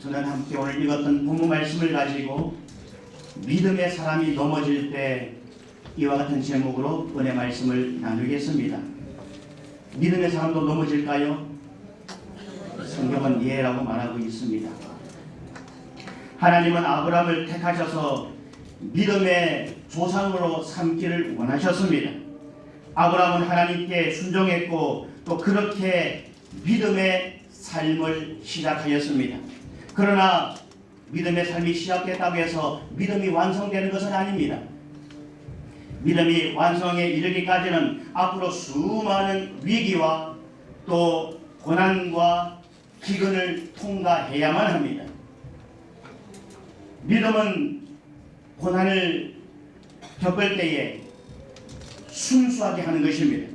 저는 함께 오늘 읽었던 본문 말씀을 가지고 믿음의 사람이 넘어질 때 이와 같은 제목으로 은혜 말씀을 나누겠습니다. 믿음의 사람도 넘어질까요? 성경은 예라고 말하고 있습니다. 하나님은 아브라함을 택하셔서 믿음의 조상으로 삼기를 원하셨습니다. 아브라함은 하나님께 순종했고 또 그렇게 믿음의 삶을 시작하였습니다. 그러나 믿음의 삶이 시작됐다고 해서 믿음이 완성되는 것은 아닙니다. 믿음이 완성에 이르기까지는 앞으로 수많은 위기와 또 고난과 기근을 통과해야만 합니다. 믿음은 고난을 겪을 때에 순수하게 하는 것입니다.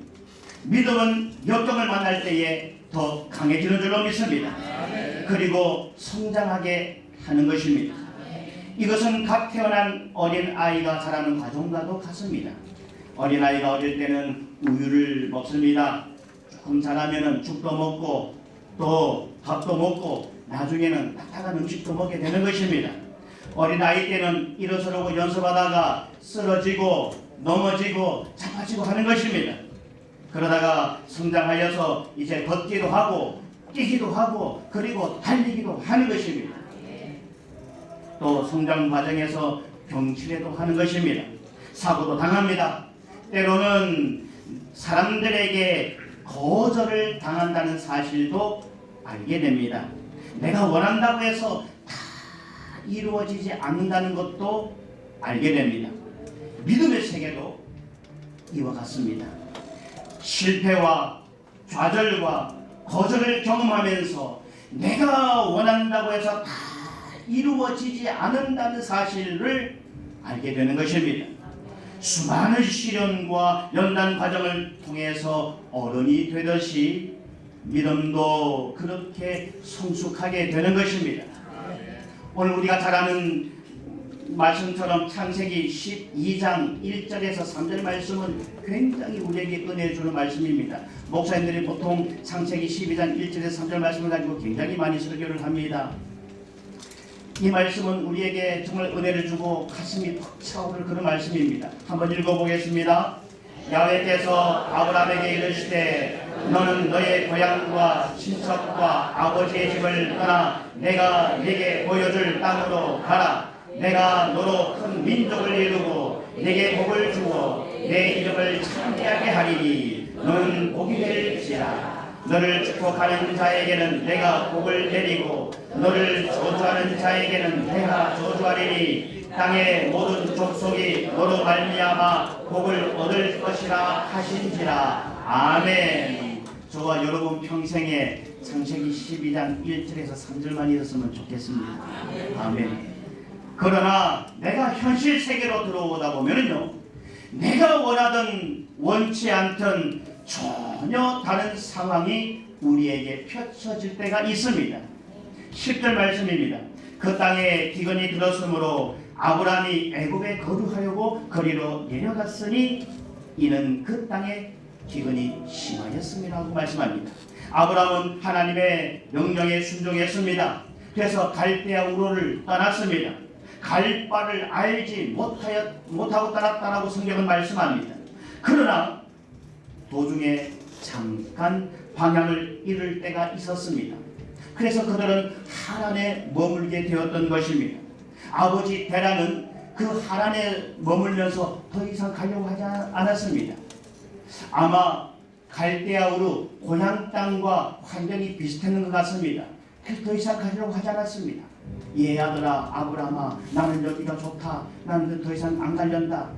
믿음은 역경을 만날 때에 더 강해지는 줄로 믿습니다. 그리고 성장하게 하는 것입니다. 이것은 갓 태어난 어린아이가 자라는 과정과도 같습니다. 어린아이가 어릴 때는 우유를 먹습니다. 조금 자라면 죽도 먹고 또 밥도 먹고 나중에는 딱딱한 음식도 먹게 되는 것입니다. 어린아이 때는 일어서려고 연습하다가 쓰러지고 넘어지고 자빠지고 하는 것입니다. 그러다가 성장하여서 이제 걷기도 하고 뛰기도 하고 그리고 달리기도 하는 것입니다. 또 성장 과정에서 병치레도 하는 것입니다. 사고도 당합니다. 때로는 사람들에게 거절을 당한다는 사실도 알게 됩니다. 내가 원한다고 해서 다 이루어지지 않는다는 것도 알게 됩니다. 믿음의 세계도 이와 같습니다. 실패와 좌절과 거절을 경험하면서 내가 원한다고 해서 다 이루어지지 않는다는 사실을 알게 되는 것입니다. 수많은 시련과 연단 과정을 통해서 어른이 되듯이 믿음도 그렇게 성숙하게 되는 것입니다. 오늘 우리가 잘 아는 말씀처럼 창세기 12장 1절에서 3절 말씀은 굉장히 우리에게 은혜 주는 말씀입니다. 목사님들이 보통 창세기 12장 1절에서 3절 말씀을 가지고 굉장히 많이 설교를 합니다. 이 말씀은 우리에게 정말 은혜를 주고 가슴이 벅 차오를 그런 말씀입니다. 한번 읽어보겠습니다. 야훼께서 아브라함에게 이르시되 너는 너의 고향과 친척과 아버지의 집을 떠나 내가 네게 보여줄 땅으로 가라. 내가 너로 큰 민족을 이루고 네게 복을 주어 내 이름을 창대하게 하리니 너는 복이 될지라. 너를 축복하는 자에게는 내가 복을 내리고 너를 저주하는 자에게는 내가 저주하리니 땅의 모든 족속이 너로 말미암아 복을 얻을 것이라 하신지라. 아멘. 저와 여러분 평생에 창세기 12장 1절에서 3절만 읽었으면 좋겠습니다. 아멘. 그러나 내가 현실 세계로 들어오다 보면요, 내가 원하든 원치 않든 전혀 다른 상황이 우리에게 펼쳐질 때가 있습니다. 10절 말씀입니다. 그 땅에 기근이 들었으므로 아브라함이 애굽에 거류하려고 거리로 내려갔으니 이는 그 땅에 기근이 심하였음이라고 말씀합니다. 아브라함은 하나님의 명령에 순종했습니다. 그래서 갈대아 우르를 떠났습니다. 갈 바를 알지 못하고 떠났다라고 성경은 말씀합니다. 그러나 도중에 잠깐 방향을 잃을 때가 있었습니다. 그래서 그들은 하란에 머물게 되었던 것입니다. 아버지 데라는 그 하란에 머물면서 더 이상 가려고 하지 않았습니다. 아마 갈대아 우르 고향 땅과 환경이 비슷했는 것 같습니다. 그래서 더 이상 가려고 하지 않았습니다. 예 아들아 아브라함아 나는 여기가 좋다. 나는 더 이상 안 가련다.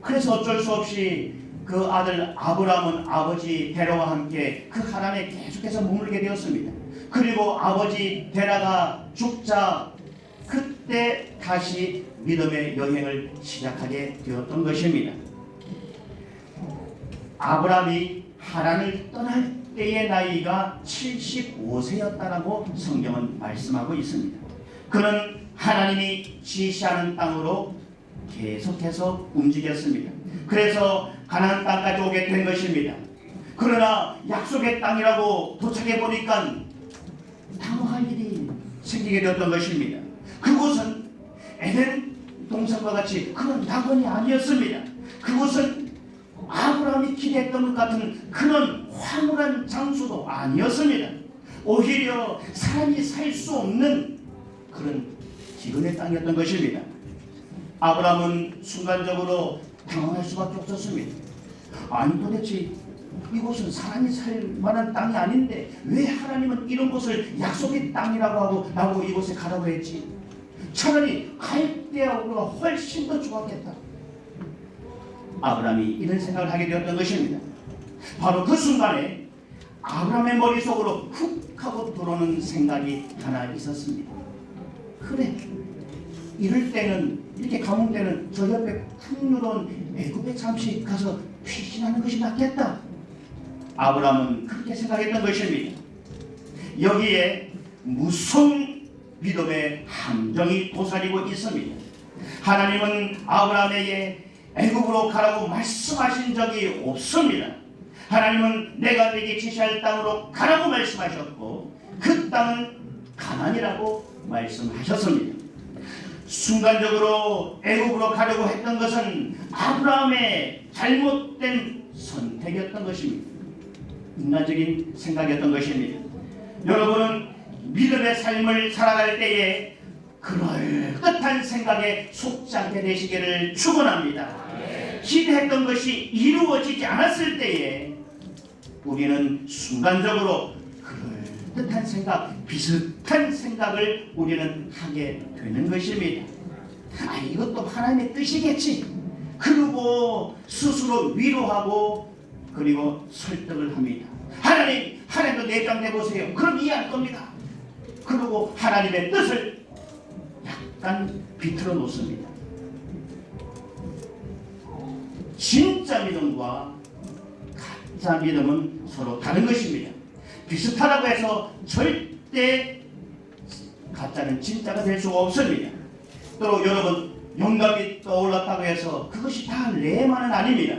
그래서 어쩔 수 없이 그 아들 아브라함은 아버지 데라와 함께 그 하란에 계속해서 머물게 되었습니다. 그리고 아버지 데라가 죽자 그때 다시 믿음의 여행을 시작하게 되었던 것입니다. 아브라함이 하란을 떠날 때의 나이가 75세였다라고 성경은 말씀하고 있습니다. 그는 하나님이 지시하는 땅으로 계속해서 움직였습니다. 그래서 가나안 땅까지 오게 된 것입니다. 그러나 약속의 땅이라고 도착해 보니까 당황할 일이 생기게 되었던 것입니다. 그곳은 에덴 동산과 같이 그런 낙원이 아니었습니다. 그곳은 아브라함이 기대했던 것 같은 그런 황홀한 장소도 아니었습니다. 오히려 사람이 살 수 없는 그런 기근의 땅이었던 것입니다. 아브라함은 순간적으로 당황할 수밖에 없었습니다. 아니 도대체 이곳은 사람이 살 만한 땅이 아닌데 왜 하나님은 이런 곳을 약속의 땅이라고 하고 나보고 이곳에 가라고 했지? 차라리 갈대아우가 훨씬 더 좋았겠다. 아브라함이 이런 생각을 하게 되었던 것입니다. 바로 그 순간에 아브라함의 머릿속으로 훅 하고 들어오는 생각이 하나 있었습니다. 그래, 이럴 때는 이렇게 가뭄 때는 저 옆에 풍요로운 애굽에 잠시 가서 피신하는 것이 낫겠다. 아브라함은 그렇게 생각했던 것입니다. 여기에 무서운 믿음의 함정이 도사리고 있습니다. 하나님은 아브라함에게 애굽으로 가라고 말씀하신 적이 없습니다. 하나님은 내가 네게 지시할 땅으로 가라고 말씀하셨고 그 땅은 가나안이라고 말씀하셨습니다. 순간적으로 애굽으로 가려고 했던 것은 아브라함의 잘못된 선택이었던 것입니다. 인간적인 생각이었던 것입니다. 여러분은 믿음의 삶을 살아갈 때에 그럴듯한 생각에 속지 않게 되시기를 축원합니다. 기대했던 것이 이루어지지 않았을 때에 우리는 순간적으로 그럴듯한 생각, 비슷한 생각을 우리는 하게 되는 것입니다. 이것도 하나님의 뜻이겠지. 그리고 스스로 위로하고 그리고 설득을 합니다. 하나님도 내 땅 내보세요. 그럼 이해할 겁니다. 그리고 하나님의 뜻을 약간 비틀어 놓습니다. 진짜 믿음과 가짜 믿음은 서로 다른 것입니다. 비슷하다고 해서 절대 가짜는 진짜가 될 수가 없습니다. 또 여러분, 영감이 떠올랐다고 해서 그것이 다 내만은 아닙니다.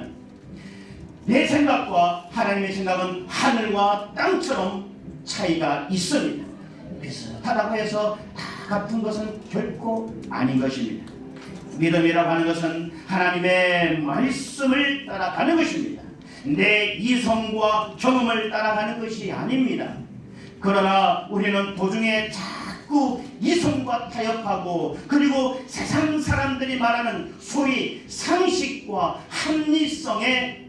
내 생각과 하나님의 생각은 하늘과 땅처럼 차이가 있습니다. 비슷하다고 해서 다 같은 것은 결코 아닌 것입니다. 믿음이라고 하는 것은 하나님의 말씀을 따라가는 것입니다. 내 이성과 경험을 따라가는 것이 아닙니다. 그러나 우리는 도중에 자꾸 이성과 타협하고 그리고 세상 사람들이 말하는 소위 상식과 합리성에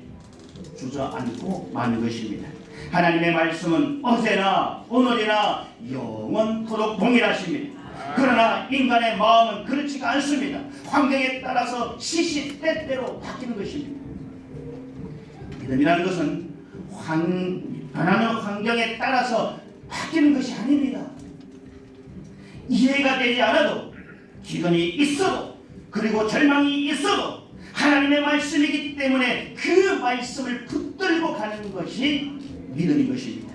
주저앉고 마는 것입니다. 하나님의 말씀은 어제나 오늘이나 영원토록 동일하십니다. 그러나 인간의 마음은 그렇지가 않습니다. 환경에 따라서 시시때때로 바뀌는 것입니다. 믿음이라는 것은 변하는 환경에 따라서 바뀌는 것이 아닙니다. 이해가 되지 않아도 기근이 있어도 그리고 절망이 있어도 하나님의 말씀이기 때문에 그 말씀을 붙들고 가는 것이 믿음인 것입니다.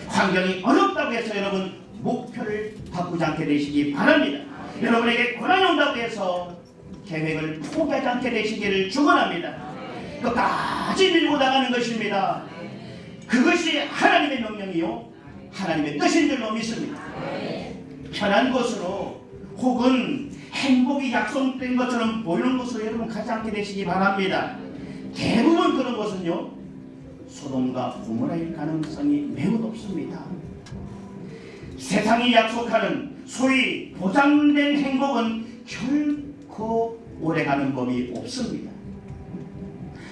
환경이 어렵다고 해서 여러분 목표를 바꾸지 않게 되시기 바랍니다. 여러분에게 고난이 온다고 해서 계획을 포기하지 않게 되시기를 축원합니다. 끝까지 밀고 나가는 것입니다. 그것이 하나님의 명령이요 하나님의 뜻인 줄로 믿습니다. 편한 곳으로 혹은 행복이 약속된 것처럼 보이는 곳으로 여러분 가지 않게 되시기 바랍니다. 대부분 그런 곳은요 소돔과 고모라일 가능성이 매우 높습니다. 세상이 약속하는 소위 보장된 행복은 결코 오래가는 법이 없습니다.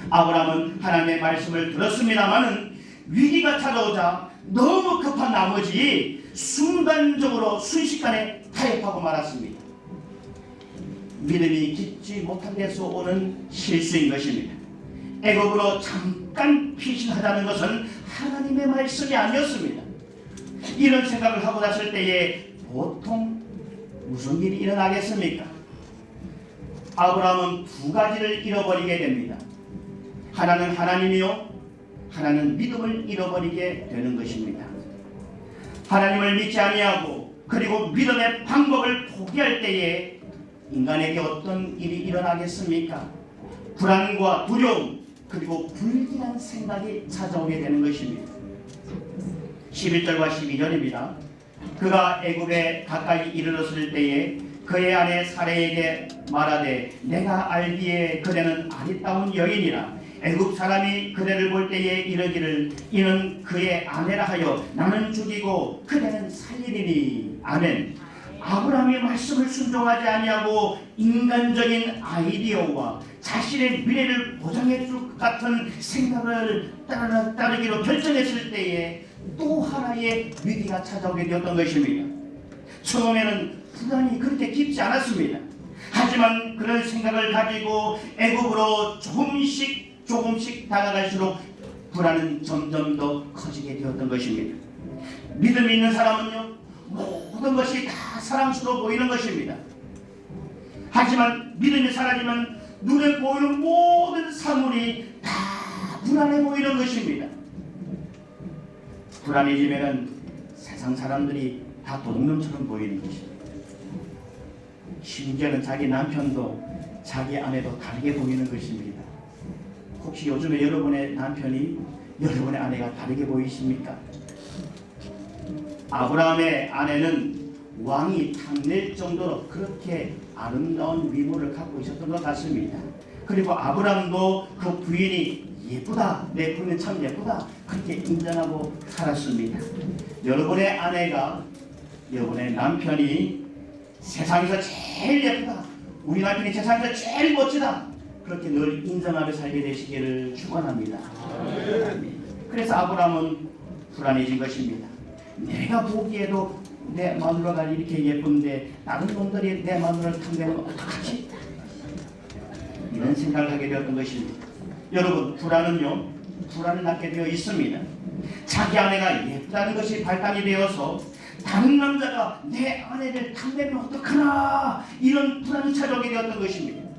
아브라함은 하나님의 말씀을 들었습니다마는 위기가 찾아오자 너무 급한 나머지 순간적으로 순식간에 타협하고 말았습니다. 믿음이 깊지 못한 데서 오는 실수인 것입니다. 애굽으로 잠깐 피신하자는 것은 하나님의 말씀이 아니었습니다. 이런 생각을 하고 났을 때에 보통 무슨 일이 일어나겠습니까? 아브라함은 두 가지를 잃어버리게 됩니다. 하나는 하나님이요 하나는 믿음을 잃어버리게 되는 것입니다. 하나님을 믿지 아니하고 그리고 믿음의 방법을 포기할 때에 인간에게 어떤 일이 일어나겠습니까? 불안과 두려움 그리고 불길한 생각이 찾아오게 되는 것입니다. 11절과 12절입니다. 그가 애굽에 가까이 이르렀을 때에 그의 아내 사레에게 말하되 내가 알기에 그대는 아리따운 여인이라 애굽 사람이 그대를 볼 때에 이르기를 이는 그의 아내라 하여 나는 죽이고 그대는 살리리니. 아멘. 아브라함의 말씀을 순종하지 아니하고 인간적인 아이디어와 자신의 미래를 보장해 줄 것 같은 생각을 따르기로 결정했을 때에 또 하나의 위기가 찾아오게 되었던 것입니다. 처음에는 불안이 그렇게 깊지 않았습니다. 하지만 그런 생각을 가지고 애굽으로 조금씩 다가갈수록 불안은 점점 더 커지게 되었던 것입니다. 믿음이 있는 사람은요, 모든 것이 다 사랑스러워 보이는 것입니다. 하지만 믿음이 사라지면 눈에 보이는 모든 사물이 다 불안해 보이는 것입니다. 불안해지면 세상 사람들이 다 도둑놈처럼 보이는 것입니다. 심지어는 자기 남편도 자기 아내도 다르게 보이는 것입니다. 혹시 요즘에 여러분의 남편이 여러분의 아내가 다르게 보이십니까? 아브라함의 아내는 왕이 탐낼 정도로 그렇게 아름다운 미모를 갖고 있었던 것 같습니다. 그리고 아브라함도 그 부인이 예쁘다, 내 부인은 참 예쁘다, 그렇게 인정하고 살았습니다. 여러분의 아내가, 여러분의 남편이 세상에서 제일 예쁘다, 우리 남편이 세상에서 제일 멋지다, 그렇게 늘 인정하며 살게 되시기를 축원합니다. 그래서 아브라함은 불안해진 것입니다. 내가 보기에도 내 마누라가 이렇게 예쁜데 다른 놈들이 내 마누라를 탐내면 어떡하지? 이런 생각을 하게 되었던 것입니다. 여러분, 불안은요, 불안을 낳게 되어 있습니다. 자기 아내가 예쁘다는 것이 발단이 되어서 다른 남자가 내 아내를 탐내면 어떡하나, 이런 불안이 찾아오게 되었던 것입니다.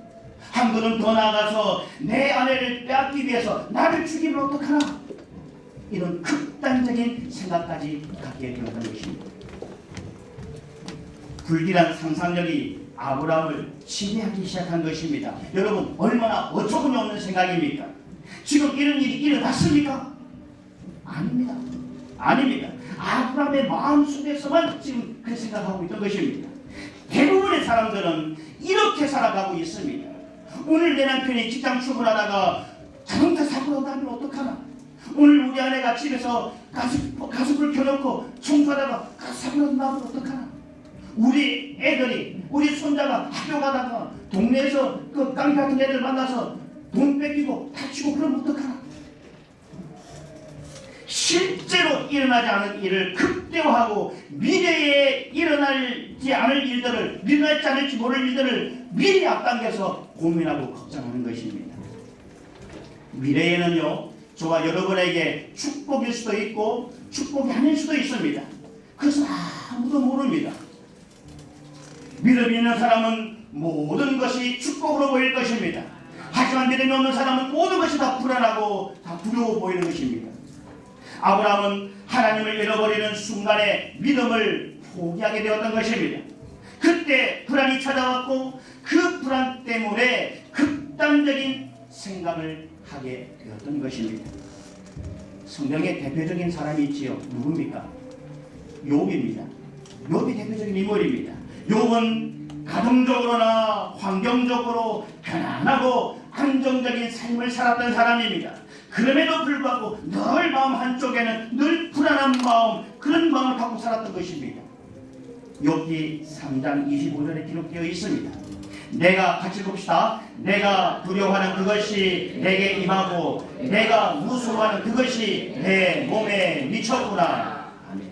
한 걸음 더 나아가서 내 아내를 빼앗기 위해서 나를 죽이면 어떡하나, 이런 극단적인 생각까지 갖게 되었던 것입니다. 불길한 상상력이 아브라함을 지배하기 시작한 것입니다. 여러분, 얼마나 어처구니 없는 생각입니까? 지금 이런 일이 일어났습니까? 아닙니다. 아닙니다. 아브라함의 마음속에서만 지금 그 생각하고 있던 것입니다. 대부분의 사람들은 이렇게 살아가고 있습니다. 오늘 내 남편이 직장 출근하다가 자동차 사고로 나면 어떡하나? 오늘 우리 아내가 집에서 가스불 켜놓고 청소하다가 가스 사고로 나면 어떡하나? 우리 애들이, 우리 손자가 학교 가다가 동네에서 그 깡패 같은 애들 만나서 돈 뺏기고 다치고 그러면 어떡하나? 실제로 일어나지 않은 일을 극대화하고 미래에 일어날지 않을 일들을, 일어날지 않을지 모를 일들을 미리 앞당겨서 고민하고 걱정하는 것입니다. 미래에는요, 저와 여러분에게 축복일 수도 있고 축복이 아닐 수도 있습니다. 그것은 아무도 모릅니다. 믿음이 있는 사람은 모든 것이 축복으로 보일 것입니다. 하지만 믿음이 없는 사람은 모든 것이 다 불안하고 다 두려워 보이는 것입니다. 아브라함은 하나님을 잃어버리는 순간에 믿음을 포기하게 되었던 것입니다. 그때 불안이 찾아왔고 그 불안 때문에 극단적인 생각을 하게 되었던 것입니다. 성경에 대표적인 사람이 있지요. 누굽니까? 욥입니다. 욥이 대표적인 인물입니다. 욥은 가정적으로나 환경적으로 편안하고 안정적인 삶을 살았던 사람입니다. 그럼에도 불구하고 늘 마음 한쪽에는 늘 불안한 마음, 그런 마음을 갖고 살았던 것입니다. 욥기 3장 25절에 기록되어 있습니다. 내가 같이 봅시다. 내가 두려워하는 그것이 내게 임하고 내가 무서워하는 그것이 내 몸에 미쳤구나. 아멘.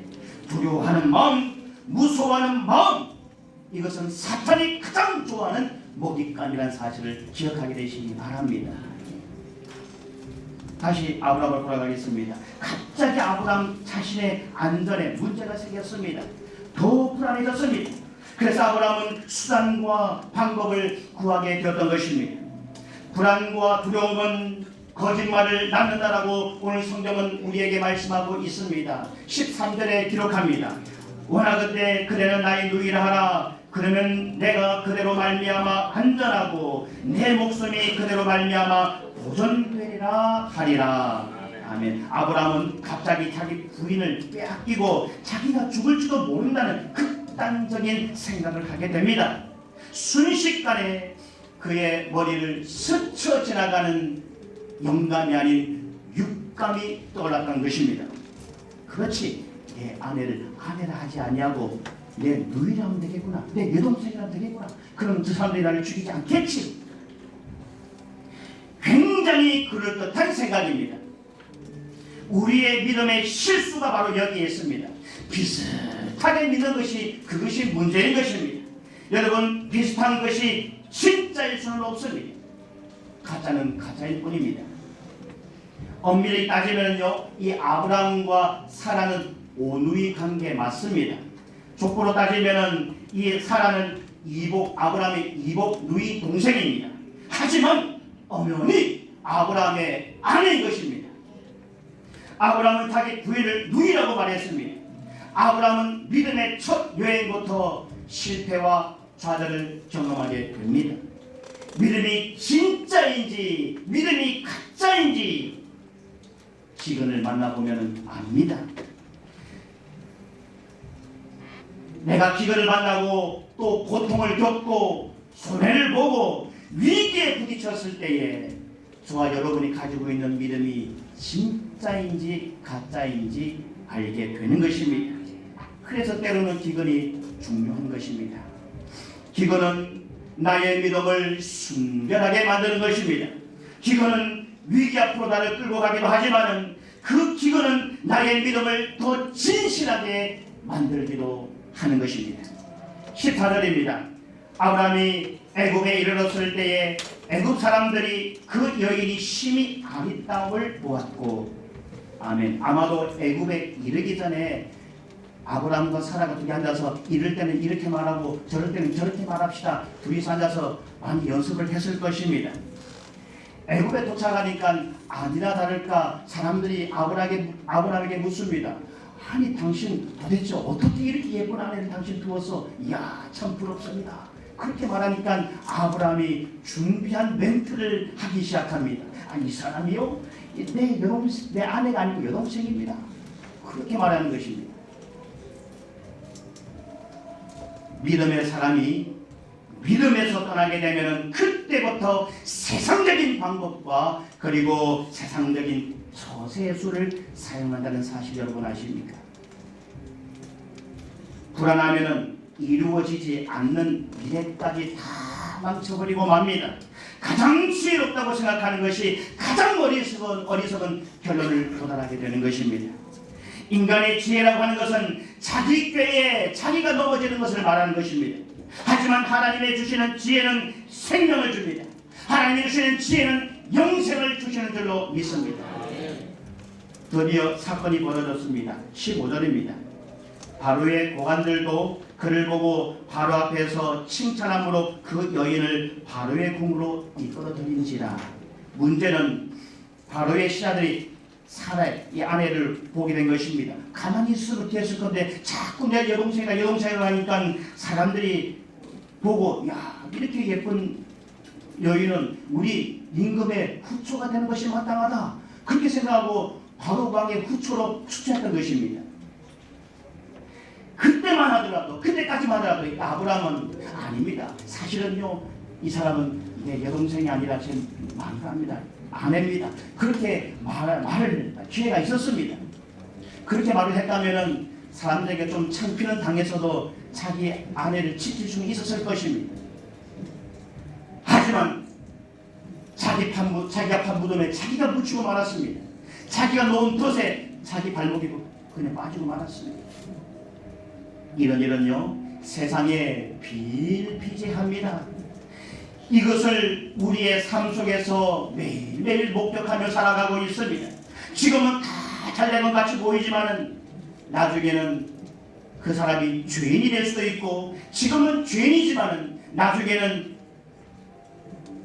두려워하는 마음, 무서워하는 마음, 이것은 사탄이 가장 좋아하는 먹잇감이라는 사실을 기억하게 되시기 바랍니다. 다시 아브라함을 돌아가겠습니다. 갑자기 아브라함 자신의 안전에 문제가 생겼습니다. 더 불안해졌습니다. 그래서 아브라함은 수단과 방법을 구하게 되었던 것입니다. 불안과 두려움은 거짓말을 낳는다라고 오늘 성경은 우리에게 말씀하고 있습니다. 13절에 기록합니다. 원하건대 그대는 나의 누이라 하라. 그러면 내가 그대로 말미암아 안전하고 내 목숨이 그대로 말미암아 보존되리라 하리라. 아멘. 아브라함은 갑자기 자기 부인을 빼앗기고 자기가 죽을지도 모른다는 극단적인 생각을 하게 됩니다. 순식간에 그의 머리를 스쳐 지나가는 영감이 아닌 육감이 떠올랐던 것입니다. 그렇지, 내 아내를 아내라 하지 아니하고 내 누이라 하면 되겠구나, 내 여동생이라 하면 되겠구나. 그럼 그 사람들이 나를 죽이지 않겠지. 굉장히 그럴듯한 생각입니다. 우리의 믿음의 실수가 바로 여기에 있습니다. 비슷하게 믿는 것이 그것이 문제인 것입니다. 여러분, 비슷한 것이 진짜일 수는 없습니다. 가짜는 가짜일 뿐입니다. 엄밀히 따지면요, 이 아브라함과 사라는 오누이 관계 맞습니다. 족보로 따지면은 이 사라는 아브라함의 이복 누이 동생입니다. 하지만 엄연히 아브라함의 아내인 것입니다. 아브라함은 자기 부인을 누이라고 말했습니다. 아브라함은 믿음의 첫 여행부터 실패와 좌절을 경험하게 됩니다. 믿음이 진짜인지 믿음이 가짜인지 기근을 만나보면 압니다. 내가 기근을 만나고 또 고통을 겪고 손해를 보고 위기에 부딪혔을 때에 저와 여러분이 가지고 있는 믿음이 진짜인지 가짜인지 알게 되는 것입니다. 그래서 때로는 기근이 중요한 것입니다. 기근은 나의 믿음을 순결하게 만드는 것입니다. 기근은 위기 앞으로 나를 끌고 가기도 하지만 그 기근은 나의 믿음을 더 진실하게 만들기도 하는 것입니다. 14절입니다. 아브라함이 애굽에 이르렀을 때에 애굽 사람들이 그 여인이 심히 아리따움을 보았고, 아멘. 아마도 애굽에 이르기 전에 아브라함과 사라가 둘이 앉아서 이럴 때는 이렇게 말하고 저럴 때는 저렇게 말합시다. 둘이서 앉아서 많이 연습을 했을 것입니다. 애굽에 도착하니까 아니나 다를까 사람들이 아브라함에게 묻습니다. 아니, 당신 도대체 어떻게 이렇게 예쁜 아내를 당신 두었어? 이야, 참 부럽습니다. 그렇게 말하니까 아브라함이 준비한 멘트를 하기 시작합니다. 아니, 이 사람이요, 내 아내가 아니고 여동생입니다. 그렇게 말하는 것입니다. 믿음의 사람이 믿음에서 떠나게 되면 그때부터 세상적인 방법과 그리고 세상적인 처세술을 사용한다는 사실 여러분 아십니까? 불안하면은 이루어지지 않는 미래까지 다 망쳐버리고 맙니다. 가장 지혜롭다고 생각하는 것이 가장 어리석은 결론을 도달하게 되는 것입니다. 인간의 지혜라고 하는 것은 자기 꾀에 자기가 넘어지는 것을 말하는 것입니다. 하지만 하나님의 주시는 지혜는 생명을 줍니다. 하나님이 주시는 지혜는 영생을 주시는 줄로 믿습니다. 드디어 사건이 벌어졌습니다. 15절입니다. 바로의 고관들도 그를 보고 바로 앞에서 칭찬함으로 그 여인을 바로의 궁으로 이끌어들인지라. 문제는 바로의 신하들이 사라의 이 아내를 보게 된 것입니다. 가만히 있으면 됐을 건데 자꾸 내 여동생이라 하니까 사람들이 보고, 야, 이렇게 예쁜 여인은 우리 임금의 후초가 되는 것이 마땅하다. 그렇게 생각하고 바로 왕의 후초로 추천했던 것입니다. 그때까지만 하더라도 아브라함은 아닙니다. 사실은요, 이 사람은 내 여동생이 아니라 제 마누라입니다. 아내입니다. 그렇게 말을 기회가 있었습니다. 그렇게 말을 했다면은 사람들에게 좀 창피는 당해서도 자기 아내를 지킬 수는 있었을 것입니다. 하지만 자기가 판 무덤에 자기가 묻히고 말았습니다. 자기가 놓은 덫에 자기 발목이 그냥 빠지고 말았습니다. 이런 일은요, 세상에 비일비재합니다. 이것을 우리의 삶 속에서 매일매일 목격하며 살아가고 있습니다. 지금은 다 잘된 것 같이 보이지만은 나중에는 그 사람이 죄인이 될 수도 있고, 지금은 죄인이지만은 나중에는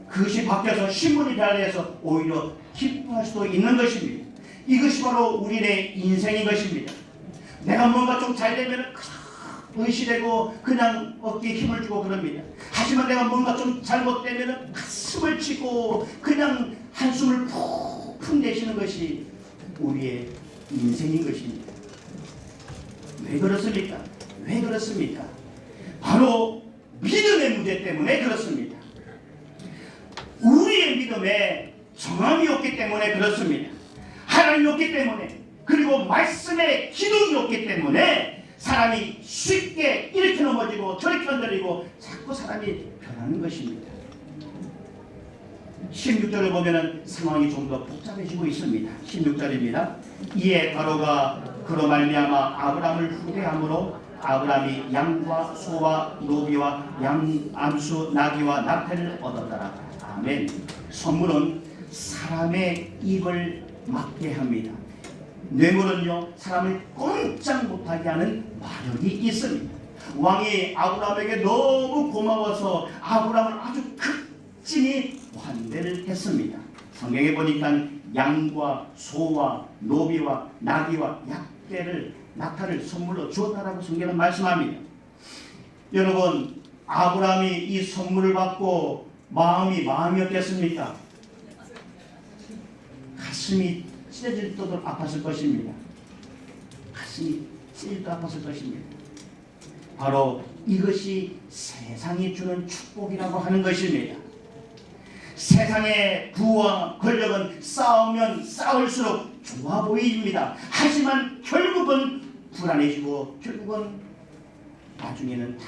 그것이 바뀌어서 신분이 변해서 오히려 기뻐할 수도 있는 것입니다. 이것이 바로 우리의 인생인 것입니다. 내가 뭔가 좀 잘되면 의시되고 그냥 어깨에 힘을 주고 그럽니다. 하지만 내가 뭔가 좀 잘못되면 가슴을 치고 그냥 한숨을 푹 내쉬는 것이 우리의 인생인 것입니다. 왜 그렇습니까? 왜 그렇습니까? 바로 믿음의 문제 때문에 그렇습니다. 우리의 믿음에 정함이 없기 때문에 그렇습니다. 하나님이 없기 때문에, 그리고 말씀에 기둥이 없기 때문에 사람이 쉽게 이렇게 넘어지고 저렇게 흔들리고 자꾸 사람이 변하는 것입니다. 16절을 보면 상황이 좀 더 복잡해지고 있습니다. 16절입니다. 이에 바로가 그로 말미암아 아브라함을 후대함으로 아브라함이 양과 소와 노비와 암수 나귀와 낙태를 얻었더라. 아멘. 선물은 사람의 입을 막게 합니다. 뇌물은요, 사람을 꼼짝 못하게 하는 마력이 있습니다. 왕이 아브라함에게 너무 고마워서 아브라함을 아주 극진히 환대를 했습니다. 성경에 보니까 양과 소와 노비와 나귀와 낙타를 선물로 주었다라고 성경은 말씀합니다. 여러분, 아브라함이 이 선물을 받고 마음이었겠습니까? 가슴이 찢어질 정도로 아팠을 것입니다. 가슴이 찢어질 정도로 아팠을 것입니다. 바로 이것이 세상이 주는 축복이라고 하는 것입니다. 세상의 부와 권력은 싸우면 싸울수록 좋아 보입니다. 하지만 결국은 불안해지고 결국은 나중에는 다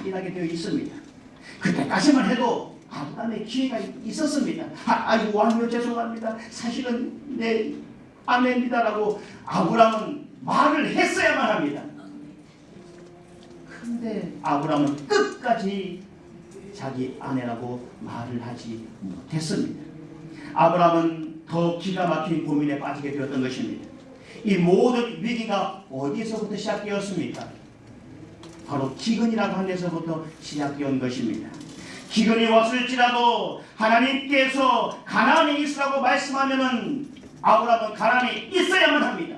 탈이 되어 있습니다. 그때까지만 해도 아브라함의 기회가 있었습니다. 아이고 왕이요 죄송합니다. 사실은 내 아내입니다라고 아브라함은 말을 했어야만 합니다. 근데 아브라함은 끝까지 자기 아내라고 말을 하지 못했습니다. 아브라함은 더 기가 막힌 고민에 빠지게 되었던 것입니다. 이 모든 위기가 어디서부터 시작되었습니까? 바로 기근이라고 하는 데서부터 시작되었던 것입니다. 기근이 왔을지라도 하나님께서 가나안에 있으라고 말씀하면은 아브라함은 가나안에 있어야만 합니다.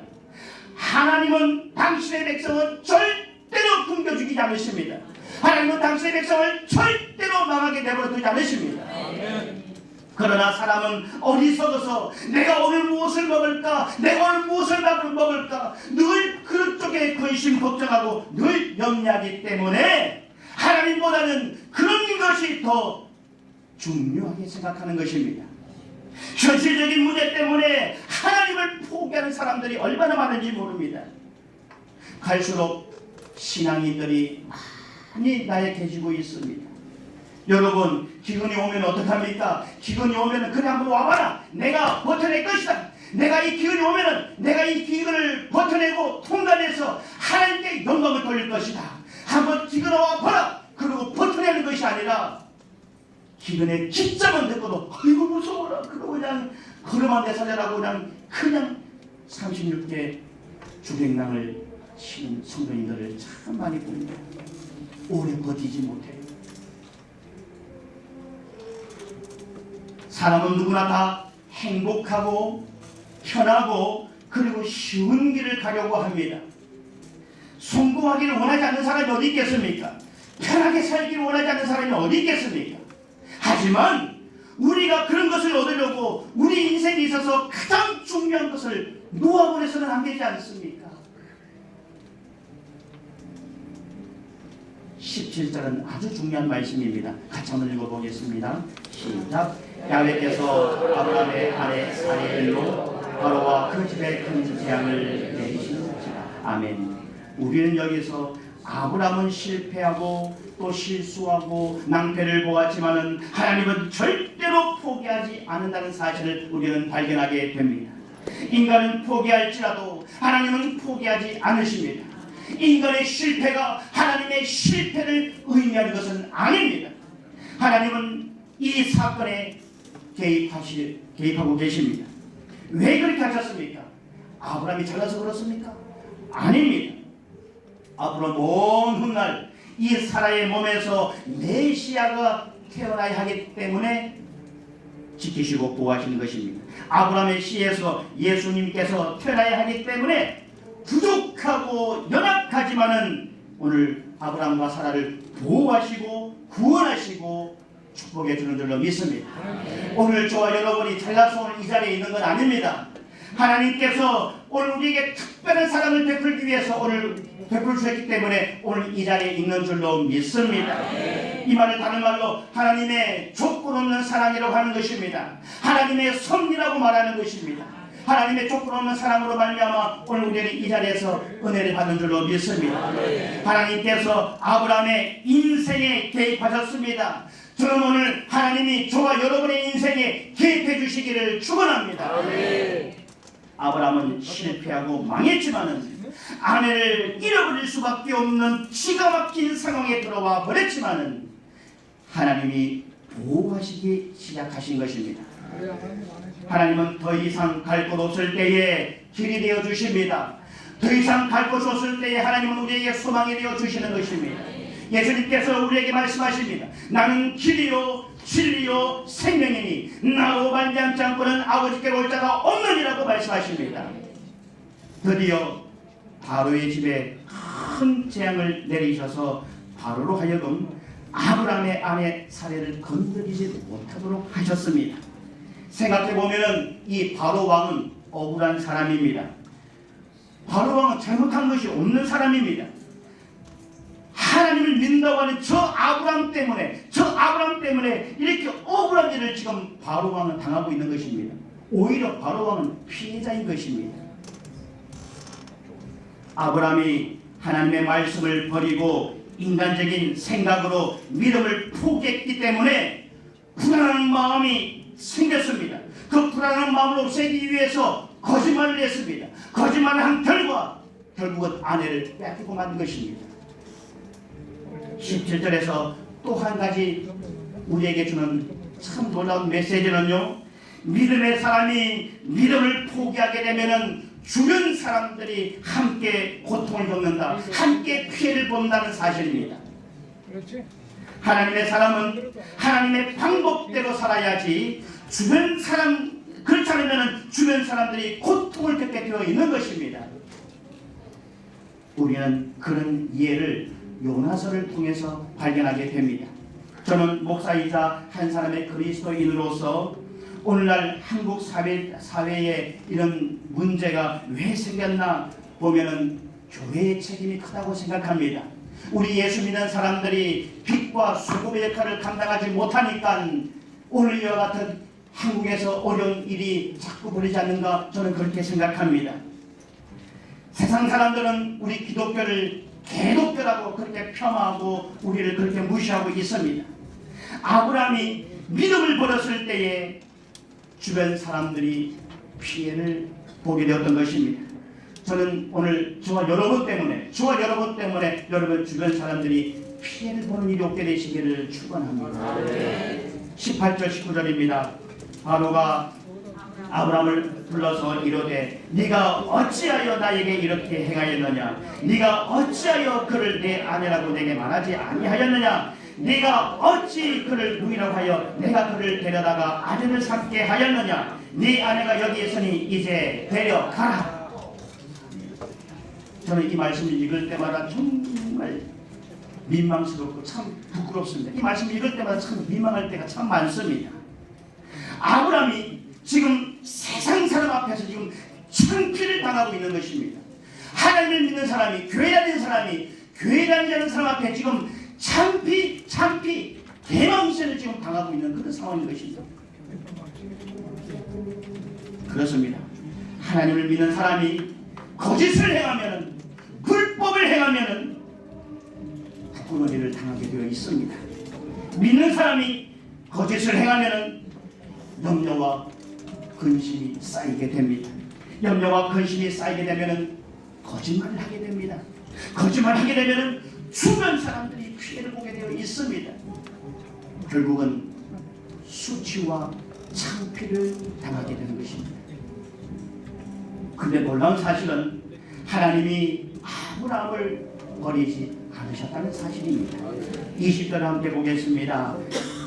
하나님은 당신의 백성은 절대로 굶겨 죽이지 않으십니다. 하나님은 당신의 백성을 절대로 망하게 내버려두지 않으십니다. 그러나 사람은 어리석어서 내가 오늘 무엇을 먹을까, 내가 오늘 무엇을 먹을까 늘 그쪽에 근심 걱정하고 늘 염려하기 때문에 하나님보다는 그런 것이 더 중요하게 생각하는 것입니다. 현실적인 문제 때문에 하나님을 포기하는 사람들이 얼마나 많은지 모릅니다. 갈수록 신앙인들이 많이 나약해지고 있습니다. 여러분, 기근이 오면 어떡합니까? 기근이 오면 그래 한번 와봐라. 내가 버텨낼 것이다. 내가 이 기근을 버텨내고 통과해서 하나님께 영광을 돌릴 것이다. 한번 기근 와봐라. 그리고 버텨내는 것이 아니라 기근의 기점은 듣고도 아이고 무서워라. 그러고 그냥 걸음한 데 살려라고 그냥 36개 주백랑을 치는 성도님들을 참 많이 봅니다. 오래 버티지 못해요. 사람은 누구나 다 행복하고 편하고 그리고 쉬운 길을 가려고 합니다. 성공하기를 원하지 않는 사람이 어디 있겠습니까? 편하게 살기를 원하지 않는 사람이 어디 있겠습니까? 하지만 우리가 그런 것을 얻으려고 우리 인생에 있어서 가장 중요한 것을 놓아버려서는 안 되지 않습니까? 17절은 아주 중요한 말씀입니다. 같이 한번 읽어보겠습니다. 시작. 야훼께서 아브라함의 아내 사레일로 바로와 그 집에 큰 재앙을 내리시는지라. 아멘. 우리는 여기서 아브라함은 실패하고 또 실수하고 낭패를 보았지만은 하나님은 절대로 포기하지 않는다는 사실을 우리는 발견하게 됩니다. 인간은 포기할지라도 하나님은 포기하지 않으십니다. 인간의 실패가 하나님의 실패를 의미하는 것은 아닙니다. 하나님은 이 사건에 개입하고 계십니다. 왜 그렇게 하셨습니까? 아브라함이 잘나서 그렇습니까? 아닙니다. 앞으로 먼 훗날 이 사라의 몸에서 메시아가 태어나야 하기 때문에 지키시고 보호하시는 것입니다. 아브라함의 씨에서 예수님께서 태어나야 하기 때문에 부족하고 연약하지만은 오늘 아브라함과 사라를 보호하시고 구원하시고 축복해 주는 줄로 믿습니다. 오늘 저와 여러분이 잘나서 오늘 이 자리에 있는 건 아닙니다. 하나님께서 오늘 우리에게 특별한 사랑을 베풀기 위해서 오늘 베풀 주셨기 때문에 오늘 이 자리에 있는 줄로 믿습니다. 이 말을 다른 말로 하나님의 조건 없는 사랑이라고 하는 것입니다. 하나님의 섭리라고 말하는 것입니다. 하나님의 조건 없는 사랑으로 말미암아 오늘 우리는 이 자리에서 은혜를 받는 줄로 믿습니다. 하나님께서 아브라함의 인생에 개입하셨습니다. 저는 오늘 하나님이 저와 여러분의 인생에 개입해 주시기를 축원합니다. 아브라함은 실패하고 망했지만은 아내를 잃어버릴 수밖에 없는 기가 막힌 상황에 들어와 버렸지만은 하나님이 보호하시기 시작하신 것입니다. 하나님은 더 이상 갈 곳 없을 때에 길이 되어 주십니다. 더 이상 갈 곳 없을 때에 하나님은 우리에게 소망이 되어 주시는 것입니다. 예수님께서 우리에게 말씀하십니다. 나는 길이요 진리요 생명이니 나로 말미암지 않고는 아버지께로 올 자가 없느니라고 말씀하십니다. 드디어 바로의 집에 큰 재앙을 내리셔서 바로로 하여금 아브라함의 아내 사례를 건드리지 못하도록 하셨습니다. 생각해보면 이 바로 왕은 억울한 사람입니다. 바로 왕은 잘못한 것이 없는 사람입니다. 하나님을 믿는다고 하는 저 아브라함 때문에 이렇게 억울한 일을 지금 바로 왕은 당하고 있는 것입니다. 오히려 바로 왕은 피해자인 것입니다. 아브라함이 하나님의 말씀을 버리고 인간적인 생각으로 믿음을 포기했기 때문에 불안한 마음이 생겼습니다. 그 불안한 마음을 없애기 위해서 거짓말을 했습니다. 거짓말을 한 결과 결국은 아내를 뺏기고 만 것입니다. 17절에서 또 한 가지 우리에게 주는 참 놀라운 메시지는요, 믿음의 사람이 믿음을 포기하게 되면은 주변 사람들이 함께 고통을 겪는다, 함께 피해를 본다는 사실입니다. 하나님의 사람은 하나님의 방법대로 살아야지 주변 사람 그렇지 않으면 주변 사람들이 고통을 겪게 되어 있는 것입니다. 우리는 그런 이해를 요나서를 통해서 발견하게 됩니다. 저는 목사이자 한 사람의 그리스도인으로서 오늘날 한국 사회에 이런 문제가 왜 생겼나 보면은 교회의 책임이 크다고 생각합니다. 우리 예수 믿는 사람들이 빛과 수고의 역할을 감당하지 못하니까 오늘 이와 같은 한국에서 어려운 일이 자꾸 벌이지 않는가, 저는 그렇게 생각합니다. 세상 사람들은 우리 기독교를 개독교라고 그렇게 폄하하고 우리를 그렇게 무시하고 있습니다. 아브라함이 믿음을 버렸을 때에 주변 사람들이 피해를 보게 되었던 것입니다. 저는 오늘 저와 여러분 때문에 여러분 주변 사람들이 피해를 보는 일이 없게 되시기를 축원합니다. 18절 19절입니다. 바로가 아브라함을 불러서 이르되 네가 어찌하여 나에게 이렇게 행하였느냐? 네가 어찌하여 그를 내 아내라고 내게 말하지 아니하였느냐? 네가 어찌 그를 누이라고 하여 내가 그를 데려다가 아내를 삼게 하였느냐? 네 아내가 여기 있으니 이제 데려가라. 저는 이 말씀을 읽을 때마다 정말 민망스럽고 참 부끄럽습니다. 이 말씀을 읽을 때마다 참 민망할 때가 참 많습니다. 아브라함이 지금 세상 사람 앞에서 지금 창피를 당하고 있는 것입니다. 하나님을 믿는 사람이, 교회 다니는 사람이, 교회 다니지 않는 사람 앞에 지금 창피 대망신을 지금 당하고 있는 그런 상황인 것입니다. 그렇습니다. 하나님을 믿는 사람이 거짓을 행하면, 불법을 행하면 부끄러운 일을 당하게 되어 있습니다. 믿는 사람이 거짓을 행하면 염려와 근심이 쌓이게 됩니다. 염려와 근심이 쌓이게 되면 거짓말을 하게 됩니다. 거짓말을 하게 되면 주변 사람들이 피해를 보게 되어 있습니다. 결국은 수치와 창피를 당하게 되는 것입니다. 근데 놀라운 사실은 하나님이 아브라함을 버리지 않으셨다는 사실입니다. 20절 함께 보겠습니다.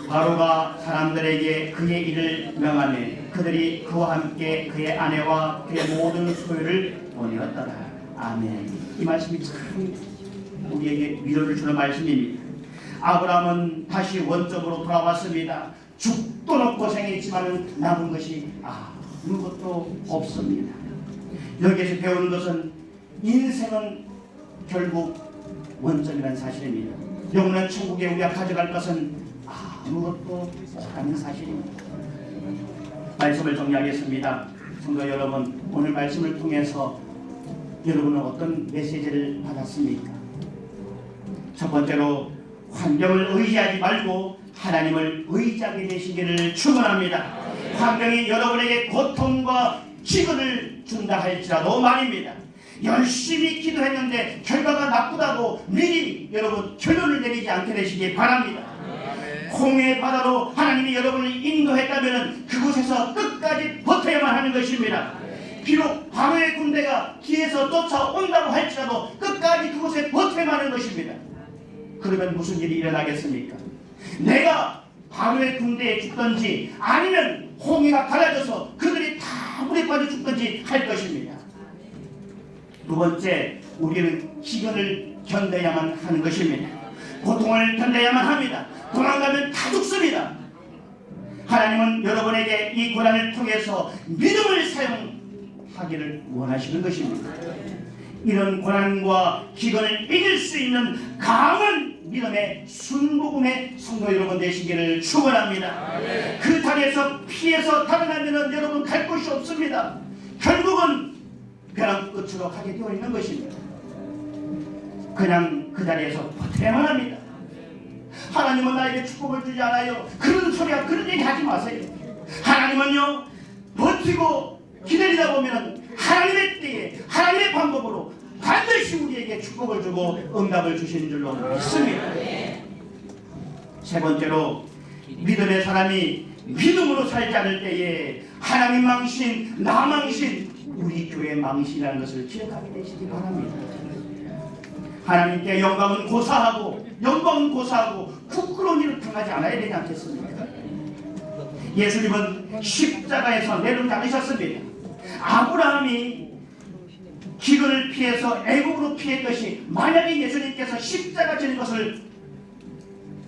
바로가 사람들에게 그의 일을 명하매 그들이 그와 함께 그의 아내와 그의 모든 소유를 보내었더라. 아멘. 이 말씀이 참 우리에게 위로를 주는 말씀입니다. 아브라함은 다시 원점으로 돌아왔습니다. 죽도록 고생했지만 남은 것이 아무것도 없습니다. 여기에서 배우는 것은 인생은 결국 원점이라는 사실입니다. 영원한 천국에 우리가 가져갈 것은 아무것도 없다는 사실입니다. 말씀을 정리하겠습니다. 성도 여러분, 오늘 말씀을 통해서 여러분은 어떤 메시지를 받았습니까? 첫 번째로 환경을 의지하지 말고 하나님을 의지하게 되시기를 축원합니다. 환경이 여러분에게 고통과 기근을 준다 할지라도 말입니다. 열심히 기도했는데 결과가 나쁘다고 미리 여러분 결론을 내리지 않게 되시기 바랍니다. 홍해 바다로 하나님이 여러분을 인도했다면 그곳에서 끝까지 버텨야만 하는 것입니다. 비록 바로의 군대가 뒤에서 쫓아온다고 할지라도 끝까지 그곳에 버텨야만 하는 것입니다. 그러면 무슨 일이 일어나겠습니까? 내가 바로의 군대에 죽든지 아니면 홍해가 갈라져서 그들이 다 물에 빠져 죽든지 할 것입니다. 두 번째, 우리는 기근을 견뎌야만 하는 것입니다. 고통을 견뎌야만 합니다. 도망가면 다 죽습니다. 하나님은 여러분에게 이 고난을 통해서 믿음을 사용하기를 원하시는 것입니다. 이런 고난과 기근을 이길 수 있는 강한 믿음의 순복음의 성도 여러분 되시기를 축원합니다. 그 자리에서 피해서 달아나면 여러분 갈 곳이 없습니다. 결국은 벼랑 끝으로 가게 되어 있는 것입니다. 그냥 그 자리에서 버텨야만 합니다. 하나님은 나에게 축복을 주지 않아요. 그런 소리야, 그런 얘기 하지 마세요. 하나님은요, 버티고 기다리다 보면 하나님의 때에 하나님의 방법으로 반드시 우리에게 축복을 주고 응답을 주시는 줄로 믿습니다. 세 번째로, 믿음의 사람이 믿음으로 살지 않을 때에 하나님 망신, 나 망신, 우리 교회 망신이라는 것을 기억하게 되시기 바랍니다. 하나님께 영광은 고사하고 부끄러운 일을 당하지 않아야 되지 않겠습니까? 예수님은 십자가에서 내려오지 않으셨습니다. 아브라함이 기근을 피해서 애국으로 피했듯이 만약에 예수님께서 십자가 지는 것을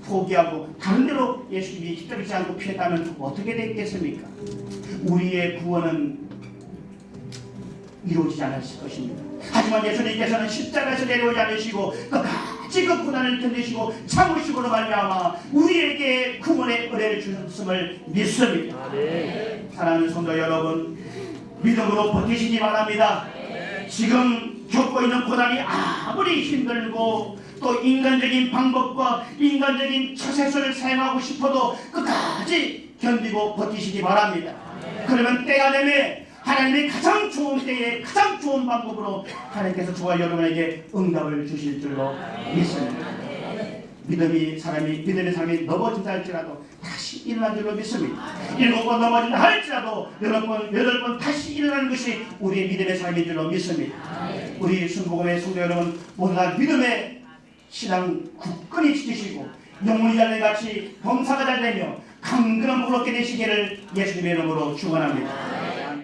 포기하고 다른 데로 예수님이 십자가 지지 않고 피했다면 어떻게 됐겠습니까? 우리의 구원은 이루어지지 않았을 것입니다. 하지만 예수님께서는 십자가에서 내려오지 않으시고 끝까지 그 고난을 견디시고 참으시고로 말미암아 우리에게 구원의 은혜를 주셨음을 믿습니다. 사랑하는 성도 여러분, 믿음으로 버티시기 바랍니다. 지금 겪고 있는 고난이 아무리 힘들고 또 인간적인 방법과 인간적인 처세술을 사용하고 싶어도 끝까지 견디고 버티시기 바랍니다. 그러면 때가 되면 하나님의 가장 좋은 때에 가장 좋은 방법으로 하나님께서 저와 여러분에게 응답을 주실 줄로 믿습니다. 믿음의 사람이 넘어진다 할지라도 다시 일어난 줄로 믿습니다. 7번 넘어진다 할지라도 8번 다시 일어나는 것이 우리의 믿음의 삶인 줄로 믿습니다. 우리 순복음의 성도 여러분 모두 다 믿음의 신앙 굳건히 지키시고 영혼이 잘된같이 범사가 잘되며 강건한 복을 얻게 되시기를 예수님의 이름으로 축원합니다.